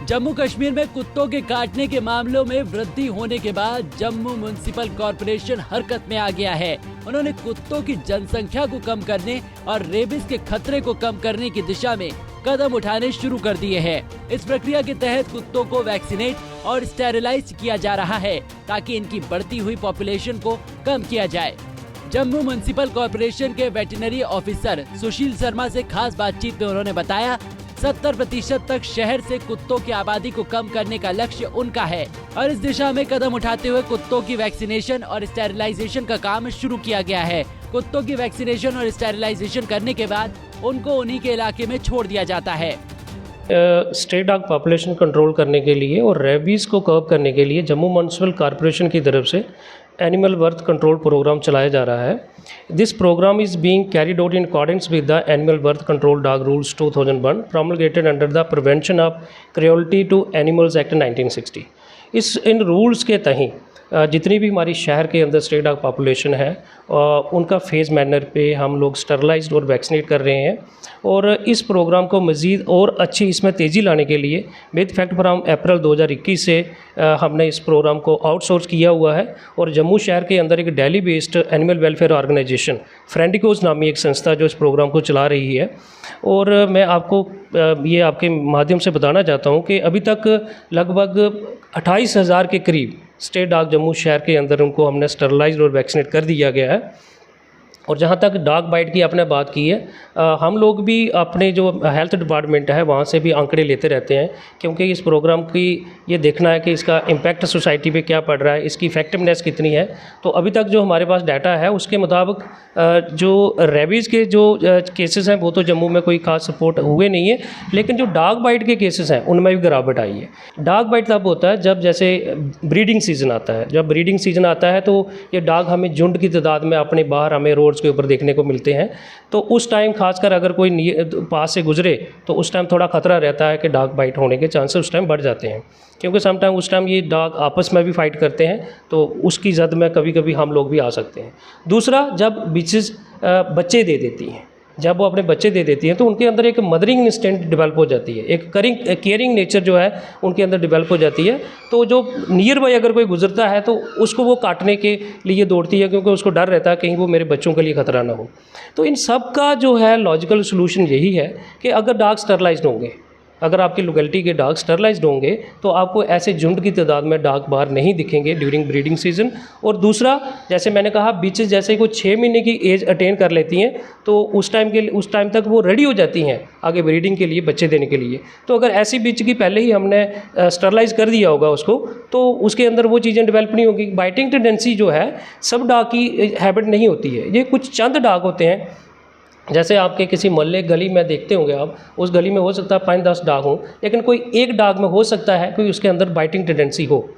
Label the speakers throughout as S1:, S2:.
S1: जम्मू कश्मीर में कुत्तों के काटने के मामलों में वृद्धि होने के बाद जम्मू म्युनिसिपल कॉरपोरेशन हरकत में आ गया है। उन्होंने कुत्तों की जनसंख्या को कम करने और रेबिस के खतरे को कम करने की दिशा में कदम उठाने शुरू कर दिए हैं। इस प्रक्रिया के तहत कुत्तों को वैक्सीनेट और स्टेरिलाइज किया जा रहा है ताकि इनकी बढ़ती हुई पॉपुलेशन को कम किया जाए। जम्मू म्युनिसिपल कॉरपोरेशन के वेटरनरी ऑफिसर सुशील शर्मा से खास बातचीत में उन्होंने बताया 70% तक शहर से कुत्तों की आबादी को कम करने का लक्ष्य उनका है और इस दिशा में कदम उठाते हुए कुत्तों की वैक्सीनेशन और स्टेरिलाइजेशन का काम शुरू किया गया है। कुत्तों की वैक्सीनेशन और स्टेरिलाइजेशन करने के बाद उनको उन्हीं के इलाके में छोड़ दिया जाता है।
S2: स्ट्रे डॉग पॉपुलेशन कंट्रोल करने के लिए और रेबीज को कर्व करने के लिए जम्मू म्युनिसिपल कॉरपोरेशन की तरफ से एनिमल बर्थ कंट्रोल प्रोग्राम चलाया जा रहा है। This program is being carried out in accordance with the animal birth control dog rules 2001 promulgated under the prevention of cruelty to animals act 1960। इन रूल्स के तहत जितनी भी हमारी शहर के अंदर स्ट्रे डॉग पॉपुलेशन है उनका फेज़ मैनर पे हम लोग स्टरलाइज्ड और वैक्सीनेट कर रहे हैं और इस प्रोग्राम को मज़ीद और अच्छी इसमें तेज़ी लाने के लिए विद इफेक्ट फ्राम अप्रैल 2021 से हमने इस प्रोग्राम को आउटसोर्स किया हुआ है और जम्मू शहर के अंदर एक Delhi based animal welfare organisation Friendicoes नामी एक संस्था जो इस प्रोग्राम को चला रही है। और मैं आपको ये आपके माध्यम से बताना चाहता हूँ कि अभी तक लगभग 28,000 के करीब स्ट्रे डॉग जम्मू शहर के अंदर उनको हमने स्टरलाइज और वैक्सीनेट कर दिया गया है। और जहाँ तक डॉग बाइट की आपने बात की है, हम लोग भी अपने जो हेल्थ डिपार्टमेंट है वहाँ से भी आंकड़े लेते रहते हैं क्योंकि इस प्रोग्राम की ये देखना है कि इसका इम्पैक्ट सोसाइटी पे क्या पड़ रहा है, इसकी इफेक्टिवनेस कितनी है। तो अभी तक जो हमारे पास डाटा है उसके मुताबिक जो रेबीज़ के जो केसेस हैं वो तो जम्मू में कोई खास सपोर्ट हुए नहीं है, लेकिन जो डॉग बाइट के केसेस हैं उनमें भी गिरावट आई है। डॉग बाइट तब होता है जब जैसे ब्रीडिंग सीज़न आता है। जब ब्रीडिंग सीज़न आता है तो ये डॉग हमें झुंड की तादाद में अपने बाहर हमें रोड्स के ऊपर देखने को मिलते हैं। तो उस टाइम खासकर अगर कोई पास से गुजरे तो उस टाइम थोड़ा खतरा रहता है कि डॉग बाइट होने के चांसेस उस टाइम बढ़ जाते हैं क्योंकि समटाइम उस टाइम ये डॉग आपस में भी फाइट करते हैं तो उसकी जद में कभी कभी हम लोग भी आ सकते हैं। दूसरा, जब बीचेस बच्चे दे देती हैं, जब वो अपने बच्चे दे देती हैं तो उनके अंदर एक मदरिंग इंस्टिंक्ट डेवलप हो जाती है, एक केयरिंग नेचर जो है उनके अंदर डेवलप हो जाती है। तो जो नियर बाय अगर कोई गुजरता है तो उसको वो काटने के लिए दौड़ती है क्योंकि उसको डर रहता है कहीं वो मेरे बच्चों के लिए खतरा ना हो। तो इन सब का जो है लॉजिकल सोल्यूशन यही है कि अगर डॉग स्टरलाइज्ड होंगे, अगर आपकी लोकेलिटी के डॉग स्टरलाइज्ड होंगे तो आपको ऐसे झुंड की तादाद में डॉग बाहर नहीं दिखेंगे ड्यूरिंग ब्रीडिंग सीजन। और दूसरा, जैसे मैंने कहा, बीचेस जैसे कोई 6 महीने की एज अटेन कर लेती हैं तो उस टाइम तक वो रेडी हो जाती हैं आगे ब्रीडिंग के लिए, बच्चे देने के लिए। तो अगर ऐसी बीच की पहले ही हमने स्टरलाइज कर दिया होगा उसको तो उसके अंदर वो चीज़ें डेवलप नहीं होगी। बाइटिंग टेंडेंसी जो है सब डॉग की हैबिट नहीं होती है, ये कुछ चंद डॉग होते हैं। जैसे आपके किसी मोहल्ले गली में देखते होंगे आप, उस गली में हो सकता है 5-10 डॉग हों, लेकिन कोई एक डॉग में हो सकता है कोई उसके अंदर बाइटिंग टेंडेंसी हो।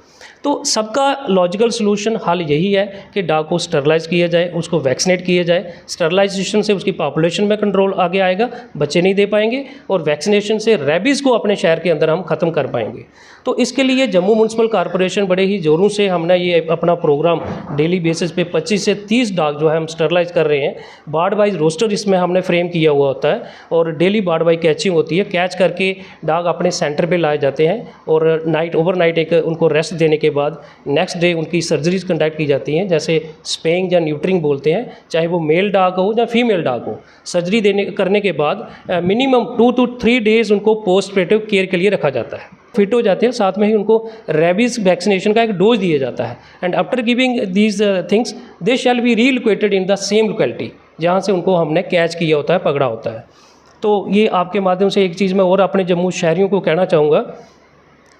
S2: तो सबका लॉजिकल सलूशन हल यही है कि डॉग को स्टरलाइज किया जाए, उसको वैक्सीनेट किया जाए। स्टरलाइजेशन से उसकी पॉपुलेशन में कंट्रोल आगे आएगा, बच्चे नहीं दे पाएंगे, और वैक्सीनेशन से रेबीज़ को अपने शहर के अंदर हम ख़त्म कर पाएंगे। तो इसके लिए जम्मू म्युनिसिपल कॉरपोरेशन बड़े ही ज़ोरों से हमने ये अपना प्रोग्राम डेली बेसिस पे 25 से 30 डॉग जो है हम स्टरलाइज कर रहे हैं। वार्ड वाइज रोस्टर इसमें हमने फ्रेम किया हुआ होता है और डेली वार्ड वाइज कैचिंग होती है। कैच करके डॉग अपने सेंटर पे लाए जाते हैं और ओवरनाइट एक उनको रेस्ट देने के बाद नेक्स्ट डे उनकी सर्जरीज कंडक्ट की जाती हैं, जैसे स्पेइंग या न्यूट्रिंग बोलते हैं, चाहे वो मेल डॉग हो या फीमेल डॉग हो। सर्जरी करने के बाद मिनिमम 2 to 3 डेज़ उनको पोस्ट ऑपरेटिव केयर के लिए रखा जाता है, फिट हो जाते हैं। साथ में ही उनको रेबीज़ वैक्सीनेशन का एक डोज दिया जाता है। And after giving these things they shall be relocated in the same locality जहाँ से उनको हमने कैच किया होता है, पकड़ा होता है। तो ये आपके माध्यम से एक चीज़ मैं और अपने जम्मू शहरियों को कहना चाहूँगा,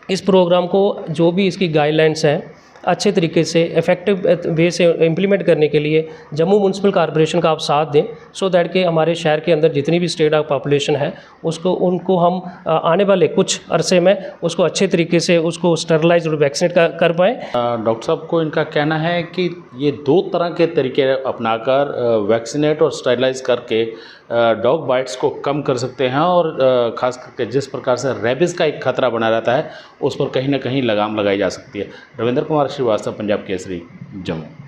S2: इस प्रोग्राम को जो भी इसकी गाइडलाइंस हैं अच्छे तरीके से इफ़ेक्टिव वे से इम्प्लीमेंट करने के लिए जम्मू म्युनिसिपल कॉरपोरेशन का आप साथ दें, सो दैट कि हमारे शहर के अंदर जितनी भी स्ट्रे डॉग पॉपुलेशन है उनको हम आने वाले कुछ अरसे में उसको अच्छे तरीके से उसको स्टरलाइज और वैक्सीनेट कर पाएँ।
S3: डॉक्टर साहब को इनका कहना है कि ये 2 तरह के तरीके अपनाकर वैक्सीनेट और स्टरलाइज करके डॉग बाइट्स को कम कर सकते हैं और ख़ास करके जिस प्रकार से रेबीज़ का एक खतरा बना रहता है उस पर कहीं ना कहीं लगाम लगाई जा सकती है। रविंद्र कुमार श्रीवास्तव, पंजाब केसरी, जम्मू।